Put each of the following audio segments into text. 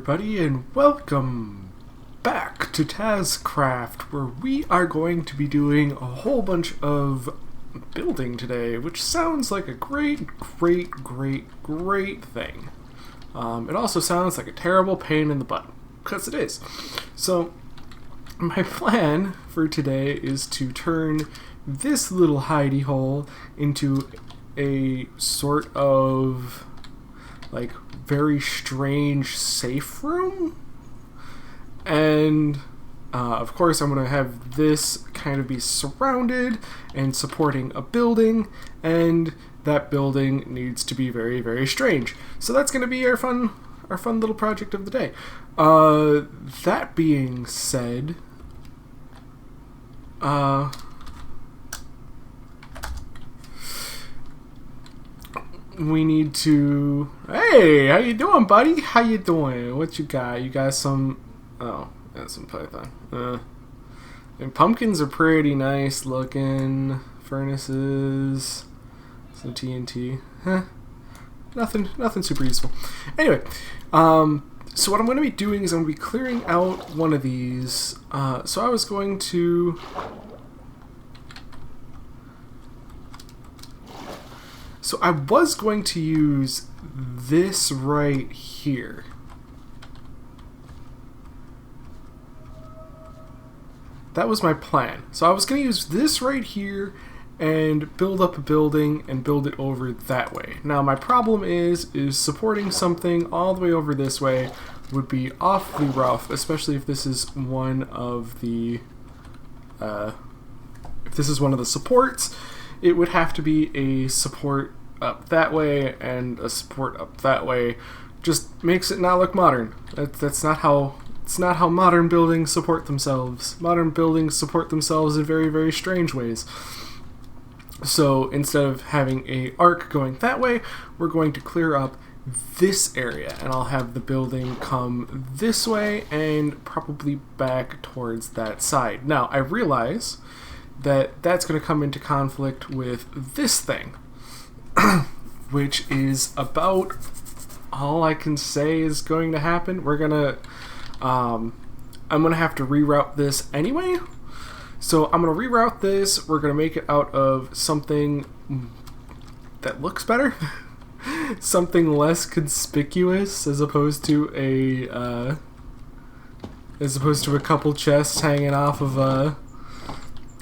everybody, and welcome back to Tazzcraft, where we are going to be doing a whole bunch of building today, which sounds like a great thing. It also sounds like a terrible pain in the butt, because it is. So, my plan for today is to turn this little hidey hole into a sort of like very strange safe room, and of course I'm going to have this kind of be surrounded and supporting a building, and that building needs to be very strange. So that's going to be our fun little project of the day. That being said, we need to... Hey, how you doing, buddy? How you doing? What you got? You got some... Oh, that's some Python. And pumpkins are pretty nice looking. Furnaces. Some TNT. Nothing super useful. Anyway, so what I'm going to be doing is I'm going to be clearing out one of these. So I was going to... So I was going to use this right here. That was my plan. So I was going to use this right here and build up a building and build it over that way. Now my problem is supporting something all the way over this way would be awfully rough, especially if this is one of the supports. It would have to be a support up that way and a support up that way. Just makes it not look modern. That's not how modern buildings support themselves. Modern buildings support themselves in very strange ways. So instead of having a arc going that way, we're going to clear up this area, and I'll have the building come this way and probably back towards that side. Now I realize that that's going to come into conflict with this thing, which is about all I can say is going to happen. We're gonna, I'm gonna have to reroute this anyway. So I'm gonna reroute this. We're gonna make it out of something that looks better, something less conspicuous, as opposed to a couple chests hanging off of a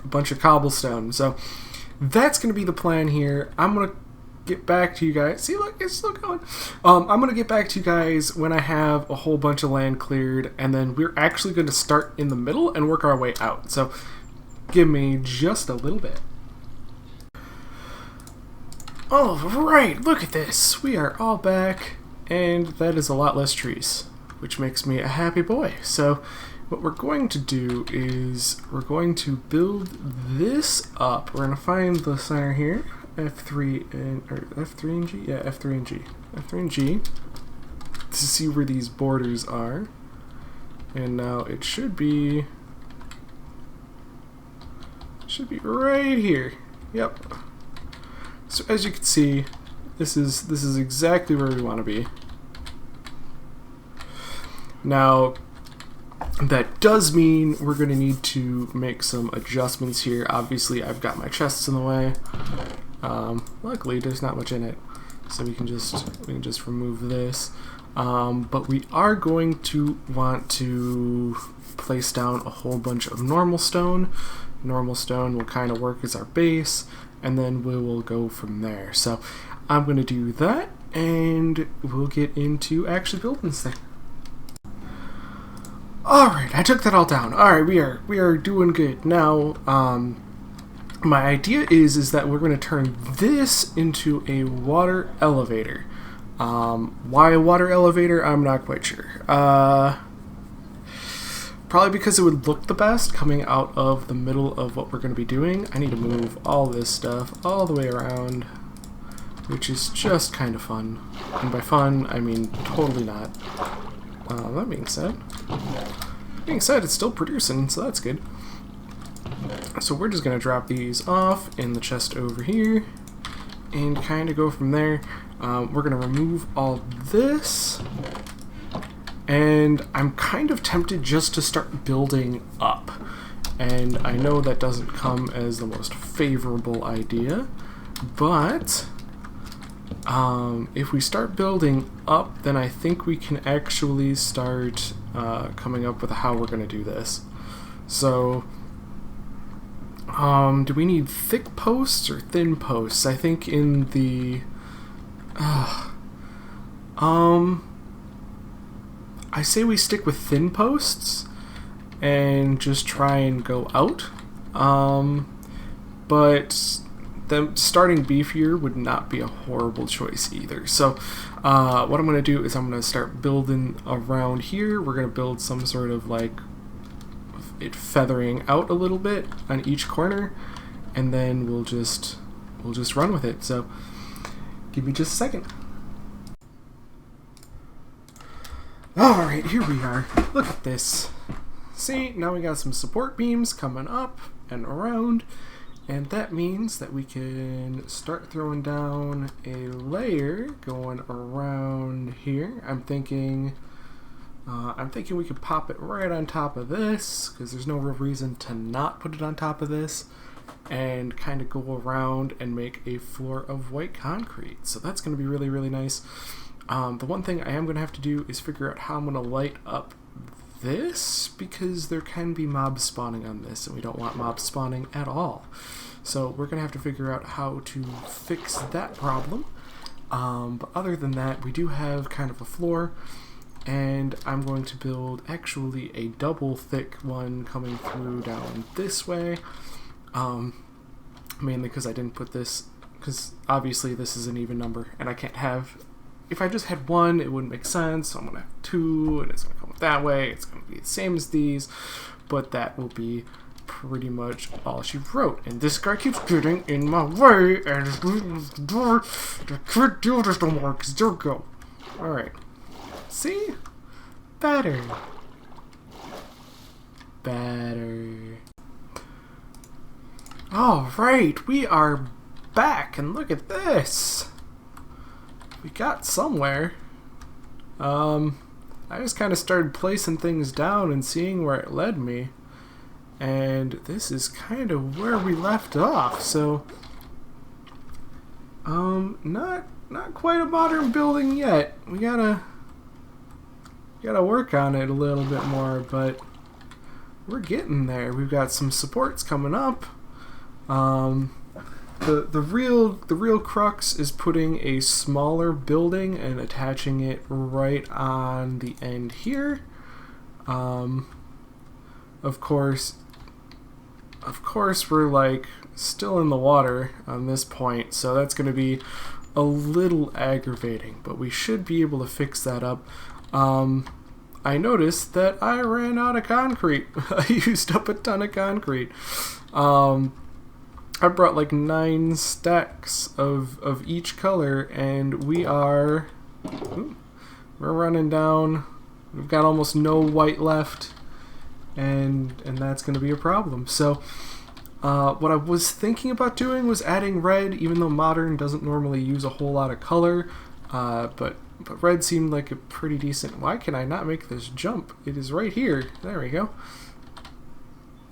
bunch of cobblestone. So that's going to be the plan here. I'm going to get back to you guys. See, look, it's still going. I'm going to get back to you guys when I have a whole bunch of land cleared, and then we're actually going to start in the middle and work our way out. So give me just a little bit. All right, look at this. We are all back, and that is a lot less trees, which makes me a happy boy. So what we're going to do is we're going to build this up. We're going to find the center here, F3 and G? Yeah, F3 and G. F3 and G to see where these borders are. And now it should be right here. Yep. So as you can see, this is exactly where we want to be. Now that does mean we're going to need to make some adjustments here. Obviously, I've got my chests in the way. Luckily, there's not much in it, so we can just remove this. But we are going to want to place down a whole bunch of normal stone. Normal stone will kind of work as our base, and then we will go from there. So I'm going to do that, and we'll get into actually building this thing. Alright, I took that all down. Alright, we are doing good. Now, my idea is that we're going to turn this into a water elevator. Why a water elevator? I'm not quite sure. Probably because it would look the best coming out of the middle of what we're going to be doing. I need to move all this stuff all the way around, which is just kind of fun. And by fun, I mean totally not. That being said, it's still producing, so that's good. So we're just going to drop these off in the chest over here and kind of go from there. We're going to remove all this And I'm kind of tempted just to start building up. And I know that doesn't come as the most favorable idea, but if we start building up, then I think we can actually start coming up with how we're going to do this. So, do we need thick posts or thin posts? I think in the... I say we stick with thin posts and just try and go out. But them starting beefier would not be a horrible choice either. So what I'm going to do is I'm going to start building around here. We're going to build some sort of like it feathering out a little bit on each corner, and then we'll just run with it. So give me just a second. Alright, here we are. Look at this. See, now we got some support beams coming up and around, and that means that we can start throwing down a layer going around here. I'm thinking we could pop it right on top of this, because there's no real reason to not put it on top of this, and kind of go around and make a floor of white concrete. So that's going to be really, really nice. The one thing I am going to have to do is figure out how I'm going to light up this, because there can be mobs spawning on this, and we don't want mobs spawning at all. So we're going to have to figure out how to fix that problem. But other than that, we do have kind of a floor, and I'm going to build actually a double thick one coming through down this way. Mainly because I didn't put this, because obviously this is an even number, and I can't have... If I just had one, it wouldn't make sense. So I'm going to have two, and it's going to come that way. It's going to be the same as these, but that will be pretty much all she wrote. And this guy keeps getting in my way, and it's leaving the door. I can't do this no more, because there we go. Alright. See? Better. Better. Alright, we are back, and look at this. We got somewhere. I just kind of started placing things down and seeing where it led me. And this is kind of where we left off, so... not quite a modern building yet. We gotta work on it a little bit more, but we're getting there. We've got some supports coming up. The real crux is putting a smaller building and attaching it right on the end here. Of course we're like still in the water on this point, so that's going to be a little aggravating, but we should be able to fix that up. I noticed that I ran out of concrete. I used up a ton of concrete. I brought like 9 stacks of each color, and we're running down. We've got almost no white left, and that's going to be a problem. So what I was thinking about doing was adding red, even though Modern doesn't normally use a whole lot of color, but red seemed like a pretty decent... Why can I not make this jump? It is right here. There we go.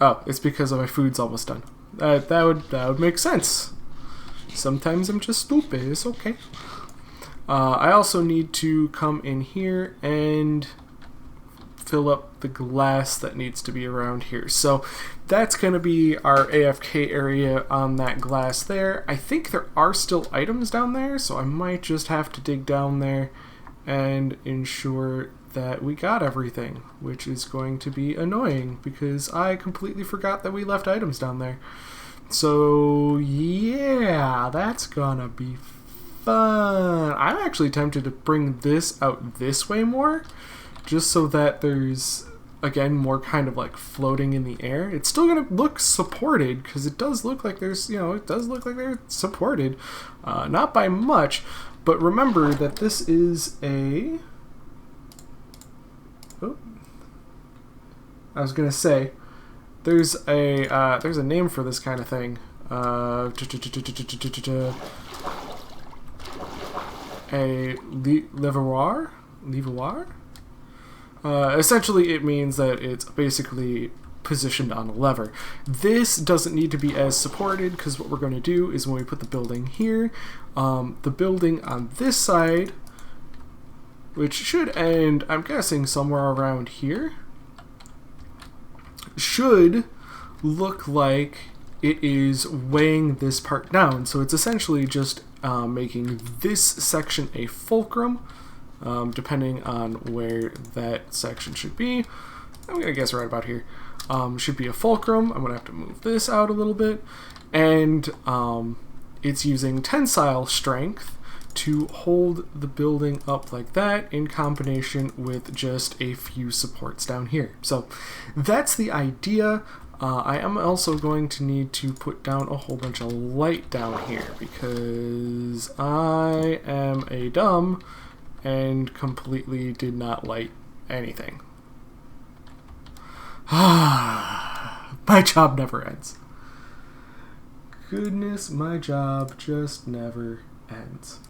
Oh, it's because my food's almost done. That would make sense. Sometimes I'm just stupid. It's okay. I also need to come in here and fill up the glass that needs to be around here. So that's going to be our AFK area on that glass there. I think there are still items down there, so I might just have to dig down there and ensure that we got everything, which is going to be annoying because I completely forgot that we left items down there. So yeah, that's gonna be fun. I'm actually tempted to bring this out this way more, just so that there's, again, more kind of like floating in the air. It's still gonna look supported, because it does look like there's, it does look like they're supported, not by much, but remember that this is a... Oh. I was gonna say, there's a name for this kind of thing. A levoir? Essentially, it means that it's basically positioned on a lever. This doesn't need to be as supported, because what we're going to do is when we put the building here, the building on this side, which should end, I'm guessing, somewhere around here, should look like it is weighing this part down. So it's essentially just making this section a fulcrum, depending on where that section should be. I'm going to guess right about here. Should be a fulcrum. I'm going to have to move this out a little bit. And it's using tensile strength to hold the building up like that in combination with just a few supports down here. So that's the idea. I am also going to need to put down a whole bunch of light down here because I am a dumb and completely did not light anything. My job never ends. Goodness, my job just never ends.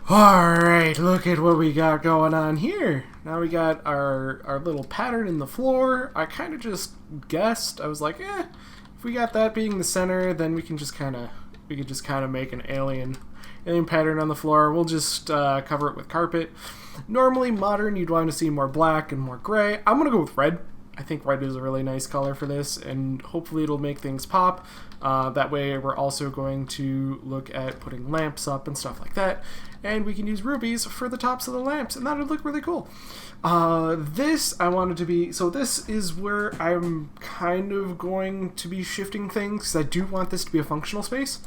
Alright, look at what we got going on here. Now we got our little pattern in the floor. I kind of just guessed. I was like, if we got that being the center, then we can just kind of make an alien pattern on the floor. We'll just cover it with carpet. Normally, modern, you'd want to see more black and more gray. I'm going to go with red. I think red is a really nice color for this, and hopefully it'll make things pop. That way we're also going to look at putting lamps up and stuff like that. And we can use rubies for the tops of the lamps, and that would look really cool. This I wanted to be, so this is where I'm kind of going to be shifting things, because I do want this to be a functional space.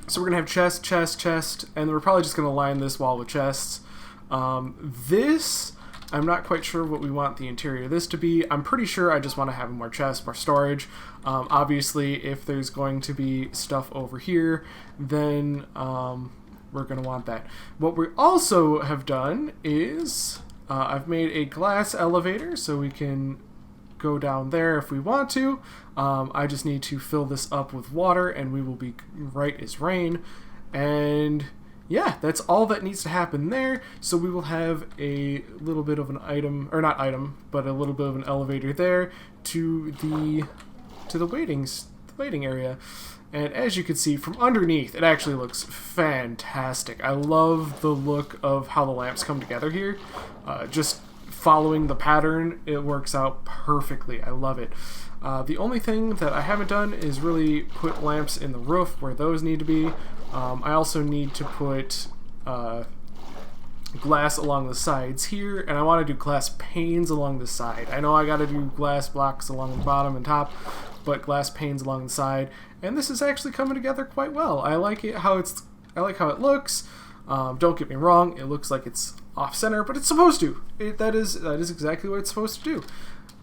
So we're going to have chest, chest, chest, and we're probably just going to line this wall with chests. This, I'm not quite sure what we want the interior of this to be. I'm pretty sure I just want to have more chests, more storage. Obviously, if there's going to be stuff over here, then we're going to want that. What we also have done is I've made a glass elevator so we can go down there if we want to. I just need to fill this up with water and we will be right as rain. And yeah, that's all that needs to happen there. So we will have a little bit of an item, or not item, but a little bit of an elevator there to the waiting area. And as you can see from underneath, it actually looks fantastic. I love the look of how the lamps come together here. Just following the pattern, it works out perfectly. I love it. The only thing that I haven't done is really put lamps in the roof where those need to be. I also need to put glass along the sides here, and I want to do glass panes along the side. I know I got to do glass blocks along the bottom and top, but glass panes along the side. And this is actually coming together quite well. I like it how I like how it looks. Don't get me wrong, it looks like it's off center, but it's supposed to. That is exactly what it's supposed to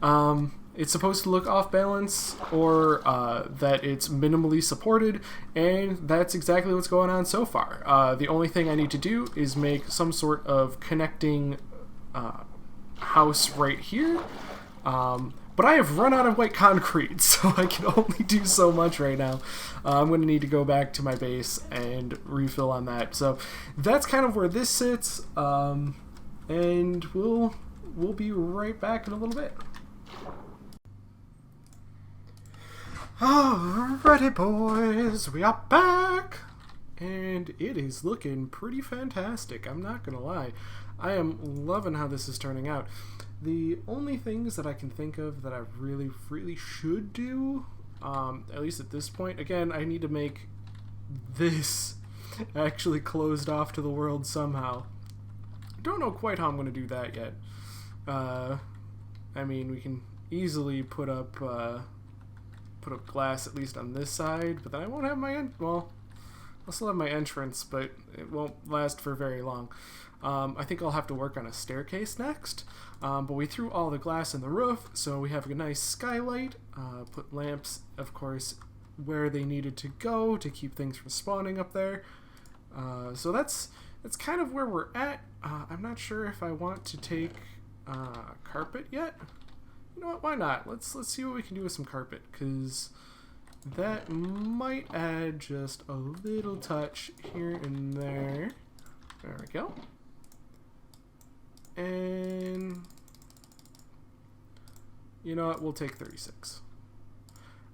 do. It's supposed to look off balance, or that it's minimally supported, and that's exactly what's going on so far. The only thing I need to do is make some sort of connecting house right here. But I have run out of white concrete, so I can only do so much right now. I'm going to need to go back to my base and refill on that. So that's kind of where this sits, and we'll be right back in a little bit. Alrighty, boys, we are back, and it is looking pretty fantastic. I'm not going to lie. I am loving how this is turning out. The only things that I can think of that I really, really should do, at least at this point, again, I need to make this actually closed off to the world somehow. Don't know quite how I'm going to do that yet. I mean, we can easily put up glass at least on this side, but then I won't have my well, I'll still have my entrance, but it won't last for very long. I think I'll have to work on a staircase next, but we threw all the glass in the roof, so we have a nice skylight. Put lamps, of course, where they needed to go to keep things from spawning up there. So that's kind of where we're at. I'm not sure if I want to take carpet yet. You know what? Why not? Let's see what we can do with some carpet, because that might add just a little touch here and there. There we go. And you know what? We'll take 36.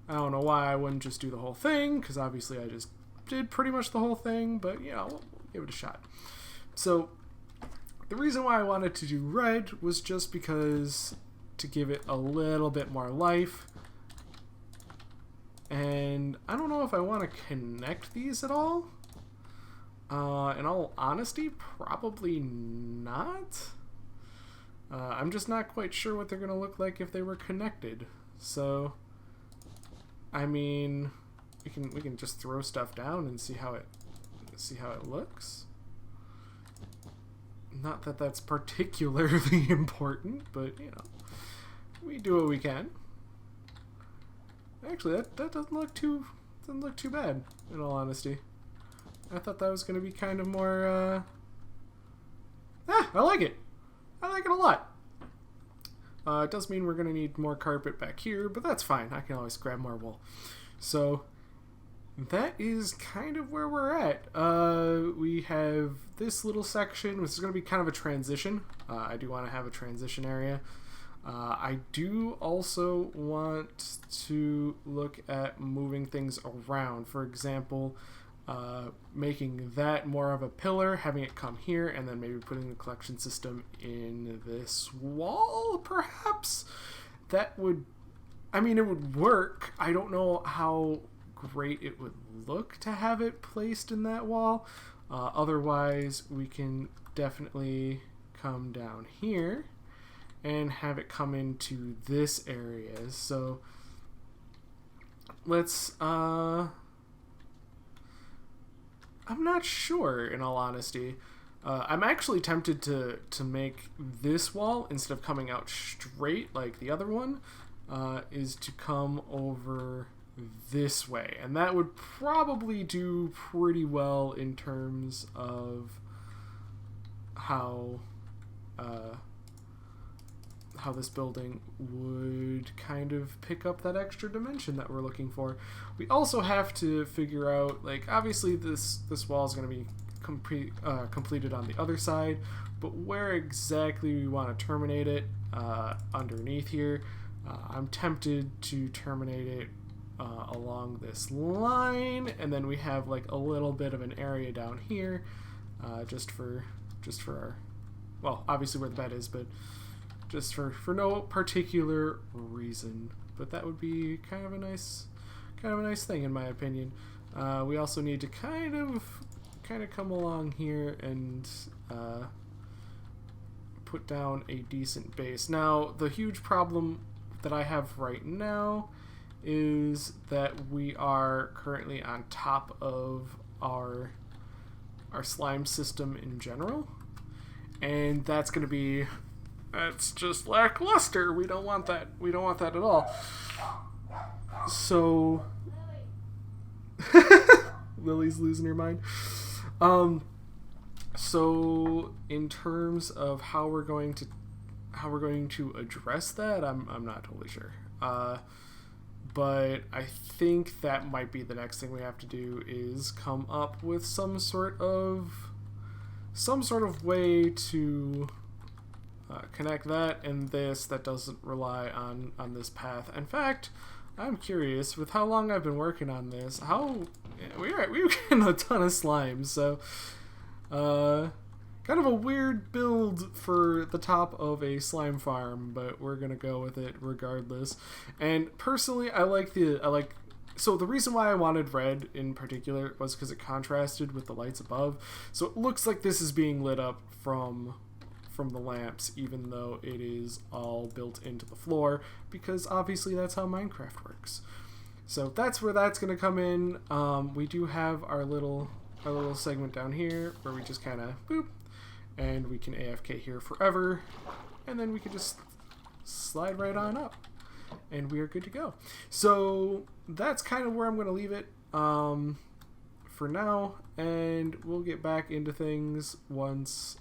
I don't know why I wouldn't just do the whole thing, because obviously I just did pretty much the whole thing, but yeah, we'll give it a shot. So the reason why I wanted to do red was just because to give it a little bit more life. And I don't know if I want to connect these at all. In all honesty, probably not. I'm just not quite sure what they're going to look like if they were connected. So, I mean, we can just throw stuff down and see how it looks. Not that that's particularly important, but you know, we do what we can. Actually, that doesn't look too bad, in all honesty. I thought that was going to be kind of more, I like it. I like it a lot. It does mean we're going to need more carpet back here, but that's fine. I can always grab more wool. So, that is kind of where we're at. We have this little section, which is going to be kind of a transition. I do want to have a transition area. I do also want to look at moving things around. For example, making that more of a pillar, having it come here, and then maybe putting the collection system in this wall, perhaps? That would... I mean, it would work. I don't know how great it would look to have it placed in that wall. Otherwise, we can definitely come down here and have it come into this area. So let's I'm not sure, in all honesty. I'm actually tempted to make this wall, instead of coming out straight like the other one, is to come over this way. And that would probably do pretty well in terms of how this building would kind of pick up that extra dimension that we're looking for. We also have to figure out, like, obviously this wall is going to be completed on the other side, but where exactly we want to terminate it underneath here. I'm tempted to terminate it along this line, and then we have like a little bit of an area down here, just for our, well, obviously where the bed is, but just for no particular reason. But that would be kind of a nice thing, in my opinion. We also need to kind of come along here and put down a decent base. Now, the huge problem that I have right now is that we are currently on top of our slime system in general, and that's going to be... That's just lackluster. We don't want that. We don't want that at all. So, Lily's losing her mind. So in terms of how we're going to address that, I'm not totally sure. But I think that might be the next thing we have to do, is come up with some sort of way to connect that and this that doesn't rely on this path. In fact, I'm curious, with how long I've been working on this, we've gotten a ton of slime, so kind of a weird build for the top of a slime farm, but we're gonna go with it regardless. And personally, so the reason why I wanted red in particular was because it contrasted with the lights above, so it looks like this is being lit up from the lamps, even though it is all built into the floor, because obviously that's how Minecraft works. So that's where that's going to come in. We do have our little segment down here where we just kind of boop, and we can AFK here forever, and then we can just slide right on up, and we are good to go. So that's kind of where I'm going to leave it for now, and we'll get back into things once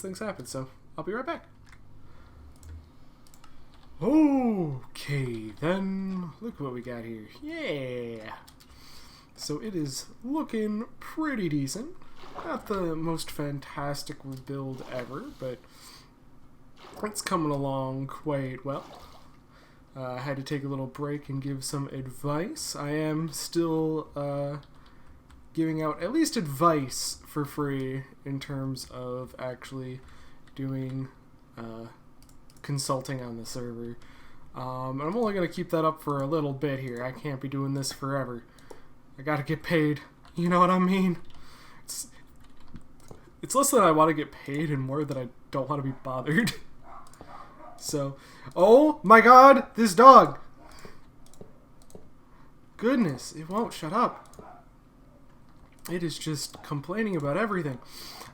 things happen. So I'll be right back. Okay, then, look what we got here. Yeah! So it is looking pretty decent. Not the most fantastic build ever, but it's coming along quite well. I had to take a little break and give some advice. I am still giving out at least advice for free in terms of actually doing consulting on the server. And I'm only going to keep that up for a little bit here. I can't be doing this forever. I gotta get paid. You know what I mean? It's less that I want to get paid and more that I don't want to be bothered. So, oh my god, this dog! Goodness, it won't shut up. It is just complaining about everything.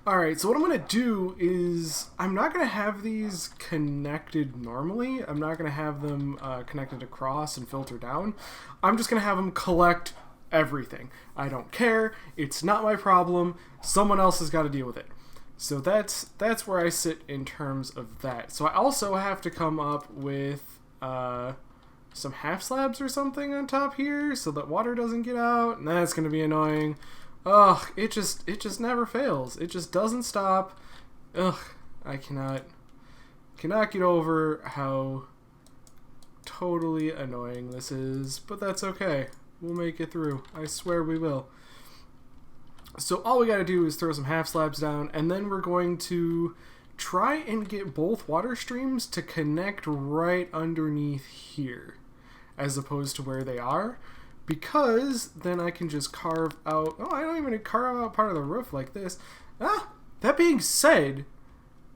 Alright, so what I'm going to do is, I'm not going to have these connected normally. I'm not going to have them connected across and filter down. I'm just going to have them collect everything. I don't care. It's not my problem. Someone else has got to deal with it. So that's where I sit in terms of that. So I also have to come up with some half slabs or something on top here so that water doesn't get out, and that's going to be annoying. Ugh, it just never fails. It just doesn't stop. Ugh, I cannot get over how totally annoying this is, but that's okay. We'll make it through. I swear we will. So all we gotta do is throw some half slabs down, and then we're going to try and get both water streams to connect right underneath here, as opposed to where they are, because then I can just carve out... Oh, I don't even carve out part of the roof like this. Ah, that being said,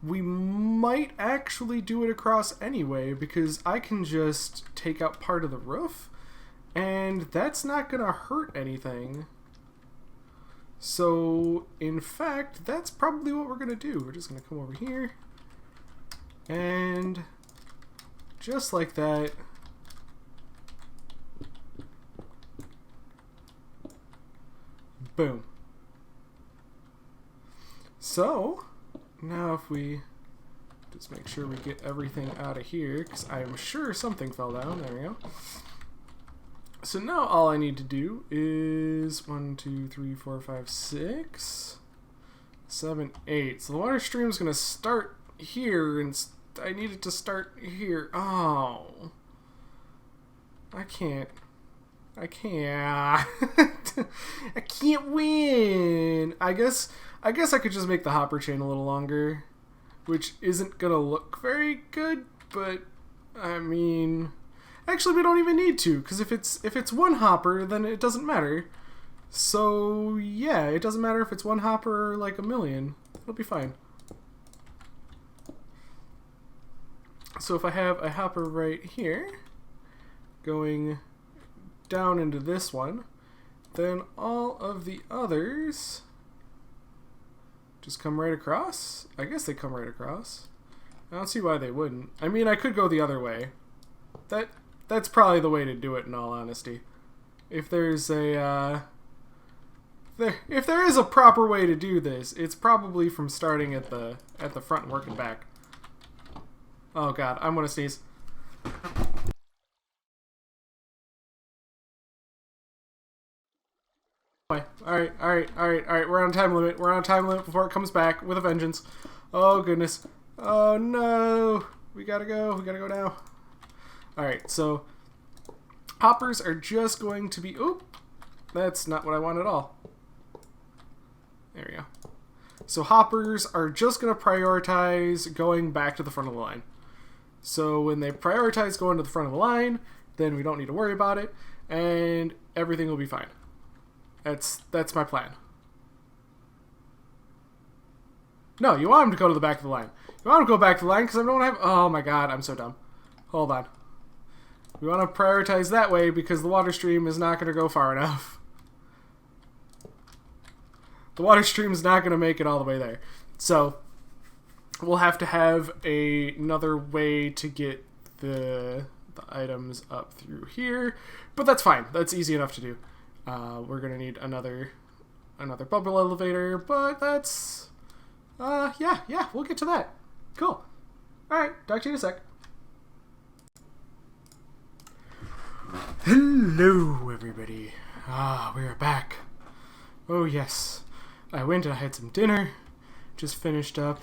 we might actually do it across anyway, because I can just take out part of the roof, and that's not gonna hurt anything. So, in fact, that's probably what we're going to do. We're just going to come over here, and just like that, boom. So, now if we just make sure we get everything out of here, because I'm sure something fell down. There we go. So now all I need to do is 1, 2, 3, 4, 5, 6, 7, 8. So the water stream is going to start here, and I need it to start here. Oh, I can't. I can't win. I guess I could just make the hopper chain a little longer, which isn't going to look very good, but I mean... Actually, we don't even need to, because if it's one hopper, then it doesn't matter. So, yeah, it doesn't matter if it's one hopper or like a million. It'll be fine. So if I have a hopper right here, going down into this one, then all of the others just come right across. I guess they come right across. I don't see why they wouldn't. I mean, I could go the other way. That's probably the way to do it, in all honesty. If there's a if there is a proper way to do this, it's probably from starting at the front and working back. Oh god, I'm gonna sneeze. Alright, we're on a time limit. We're on a time limit before it comes back with a vengeance. Oh goodness. Oh no. We gotta go now. Alright, so hoppers are just going to be... Oop! That's not what I want at all. There we go. So hoppers are just going to prioritize going back to the front of the line. So when they prioritize going to the front of the line, then we don't need to worry about it, and everything will be fine. That's my plan. No, you want them to go to the back of the line. You want them to go back to the line because I don't have... Oh my god, I'm so dumb. Hold on. We want to prioritize that way because the water stream is not going to go far enough. The water stream is not going to make it all the way there. So, we'll have to have another way to get the items up through here. But that's fine. That's easy enough to do. We're going to need another bubble elevator, but that's... yeah, we'll get to that. Cool. Alright, talk to you in a sec. Hello, everybody. We are back. Oh, yes. I went and I had some dinner. Just finished up.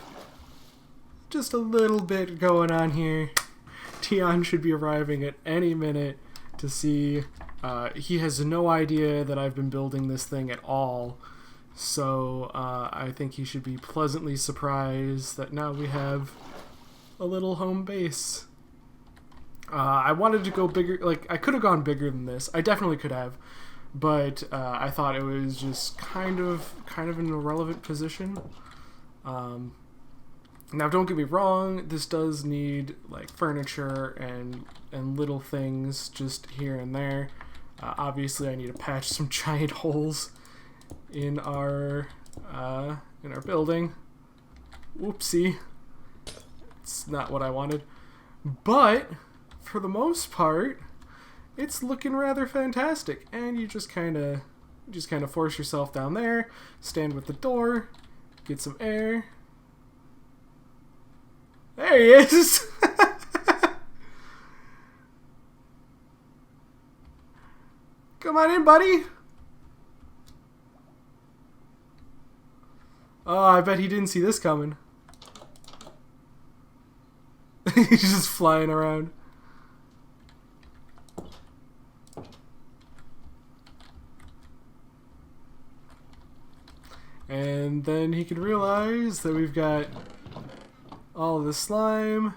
Just a little bit going on here. Tion should be arriving at any minute to see. He has no idea that I've been building this thing at all. So I think he should be pleasantly surprised that now we have a little home base. I wanted to go bigger. Like, I could have gone bigger than this. I definitely could have. But I thought it was just kind of an irrelevant position. Now, don't get me wrong, this does need like furniture and little things just here and there. Obviously, I need to patch some giant holes in our building. Whoopsie, it's not what I wanted, but for the most part, it's looking rather fantastic. And you just kind of force yourself down there, stand with the door, get some air. There he is! Come on in, buddy! Oh, I bet he didn't see this coming. He's just flying around. And then he can realize that we've got all the slime.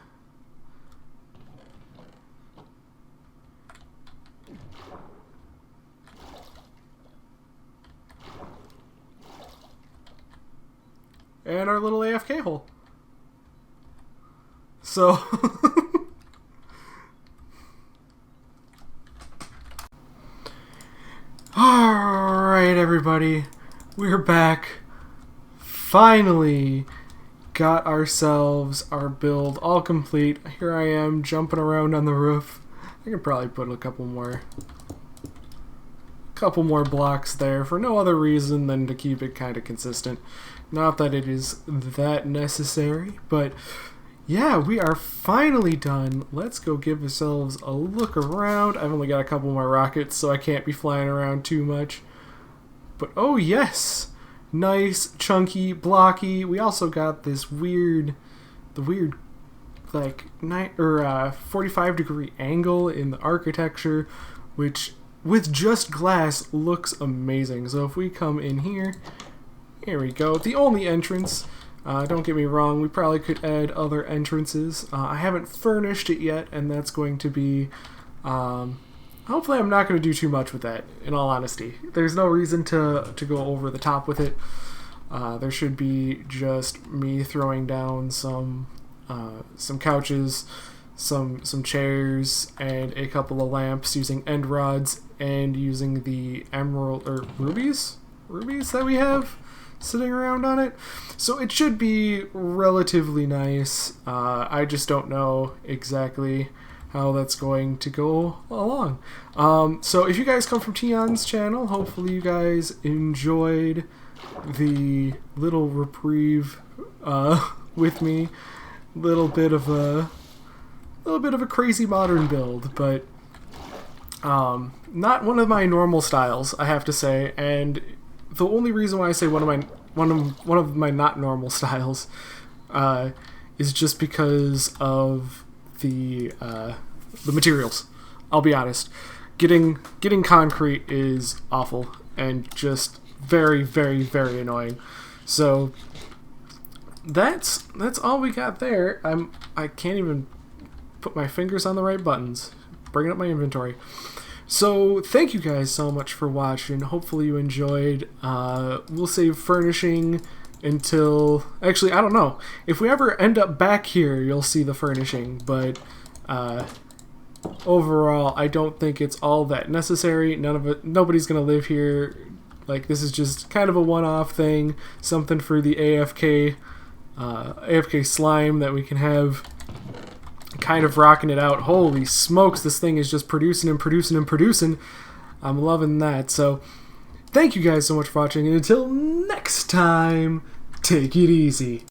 And our little AFK hole. So alright, everybody. We're back. Finally got ourselves our build all complete. Here I am jumping around on the roof. I can probably put a couple more blocks there for no other reason than to keep it kind of consistent. Not that it is that necessary, but yeah, we are finally done. Let's go give ourselves a look around. I've only got a couple more rockets, so I can't be flying around too much. But oh yes, nice, chunky, blocky. We also got this weird like 45-degree angle in the architecture, which with just glass looks amazing. So if we come in here, here we go. The only entrance. Don't get me wrong, we probably could add other entrances. I haven't furnished it yet, and that's going to be... hopefully I'm not going to do too much with that, in all honesty. There's no reason to go over the top with it. There should be just me throwing down some couches, some chairs, and a couple of lamps using end rods and using the emerald or rubies that we have sitting around on it. So it should be relatively nice. I just don't know exactly how that's going to go along. So if you guys come from Tion's channel, hopefully you guys enjoyed the little reprieve with me. Little bit of a crazy modern build, but not one of my normal styles, I have to say. And the only reason why I say one of my not normal styles is just because of the materials. I'll be honest. Getting concrete is awful and just very, very, very annoying. So that's all we got there. I can't even put my fingers on the right buttons. Bringing up my inventory. So thank you guys so much for watching. Hopefully you enjoyed. We'll save furnishing until... Actually, I don't know. If we ever end up back here, you'll see the furnishing. But overall, I don't think it's all that necessary. Nobody's going to live here. Like, this is just kind of a one-off thing. Something for the AFK slime that we can have kind of rocking it out. Holy smokes, this thing is just producing and producing and producing. I'm loving that. So thank you guys so much for watching, and until next time, take it easy.